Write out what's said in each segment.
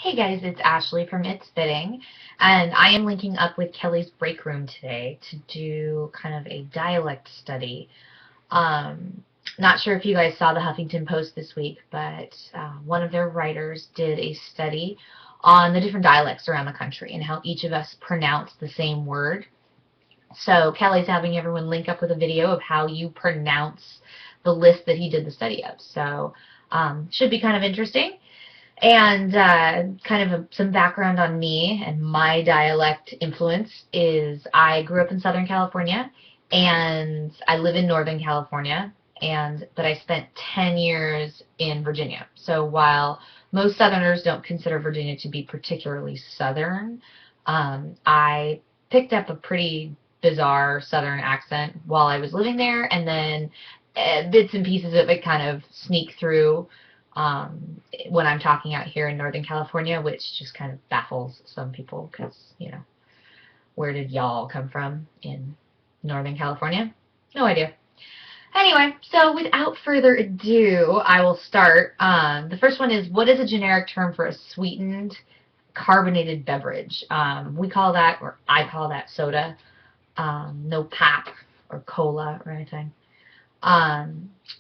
Hey guys, it's Ashley from It's Fitting, and I am linking up with Kelly's break room today to do kind of a dialect study. Um, Not sure if you guys saw the Huffington Post this week, but one of their writers did a study on the different dialects around the country and how each of us pronounce the same word. So Kelly's having everyone link up with a video of how you pronounce the list that he did the study of. So should be kind of interesting. And kind of some background on me and my dialect influence is I grew up in Southern California, and I live in Northern California, but I spent 10 years in Virginia. So while most Southerners don't consider Virginia to be particularly Southern, I picked up a pretty bizarre Southern accent while I was living there, and then bits and pieces of it kind of sneak through when I'm talking out here in Northern California, which just kind of baffles some people because, where did y'all come from in Northern California? No idea. Anyway, so without further ado, I will start. The first one is, what is a generic term for a sweetened carbonated beverage? We call that, or I call that soda. No pop or cola or anything.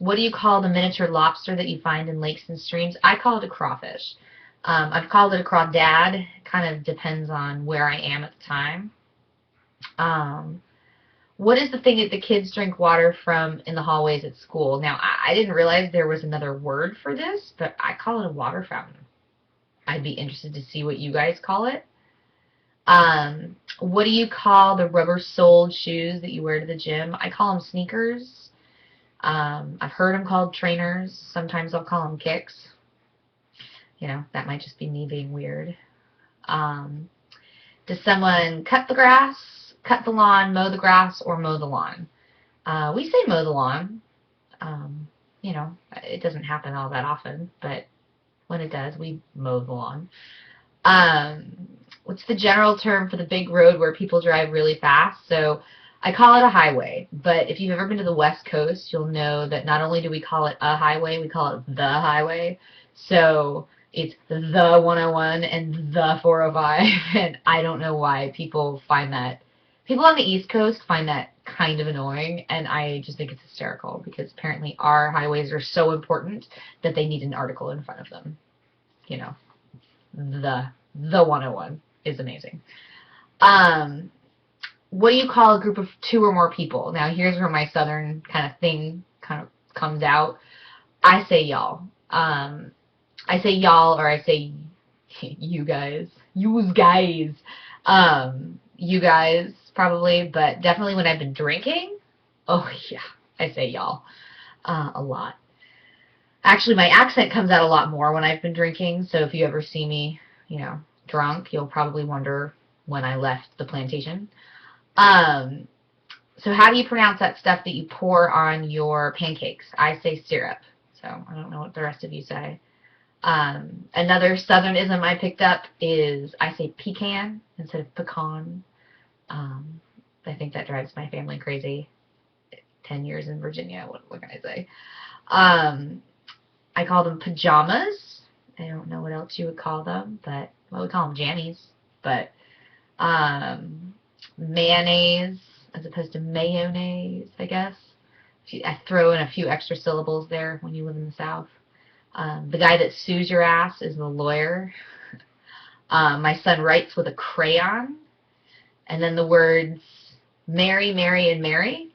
What do you call the miniature lobster that you find in lakes and streams? I call it a crawfish. I've called it a crawdad. Kind of depends on where I am at the time. What is the thing that the kids drink water from in the hallways at school? Now, I didn't realize there was another word for this, but I call it a water fountain. I'd be interested to see what you guys call it. What do you call the rubber-soled shoes that you wear to the gym? I call them sneakers. I've heard them called trainers. Sometimes I'll call them kicks. That might just be me being weird. Does someone cut the grass, cut the lawn, mow the grass, or mow the lawn? We say mow the lawn. It doesn't happen all that often, but when it does, we mow the lawn. What's the general term for the big road where people drive really fast? So I call it a highway, but if you've ever been to the West Coast, you'll know that not only do we call it a highway, we call it the highway. So it's the 101 and the 405, and I don't know why people on the East Coast find that kind of annoying, and I just think it's hysterical because apparently our highways are so important that they need an article in front of them. The 101 is amazing. What do you call a group of two or more people? Now, here's where my Southern kind of thing kind of comes out. I say y'all. I say y'all, or I say you guys. You guys. You guys, probably, but definitely when I've been drinking, oh, yeah, I say y'all a lot. Actually, my accent comes out a lot more when I've been drinking, so if you ever see me, drunk, you'll probably wonder when I left the plantation. So how do you pronounce that stuff that you pour on your pancakes? I say syrup, so I don't know what the rest of you say. Another Southernism I picked up is I say pecan instead of pecan. I think that drives my family crazy. 10 years in Virginia, what can I say? I call them pajamas. I don't know what else you would call them, but, well, we call them jammies, but mayonnaise as opposed to mayonnaise, I guess. I throw in a few extra syllables there when you live in the South. The guy that sues your ass is the lawyer. My son writes with a crayon. And then the words Mary, Mary, and Mary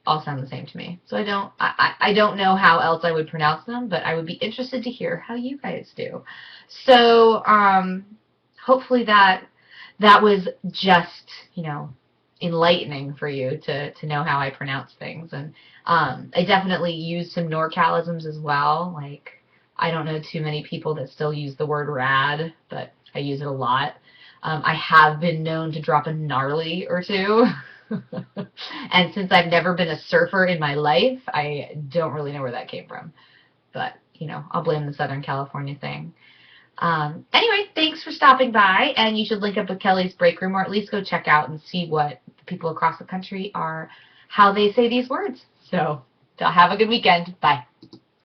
all sound the same to me. So I don't know how else I would pronounce them, but I would be interested to hear how you guys do. So hopefully that was just, enlightening for you to know how I pronounce things. And I definitely use some NorCalisms as well. Like, I don't know too many people that still use the word rad, but I use it a lot. I have been known to drop a gnarly or two. And since I've never been a surfer in my life, I don't really know where that came from. But, I'll blame the Southern California thing. Anyway, thanks for stopping by, and you should link up with Kelly's break room, or at least go check out and see what the people across the country how they say these words. So, have a good weekend. Bye.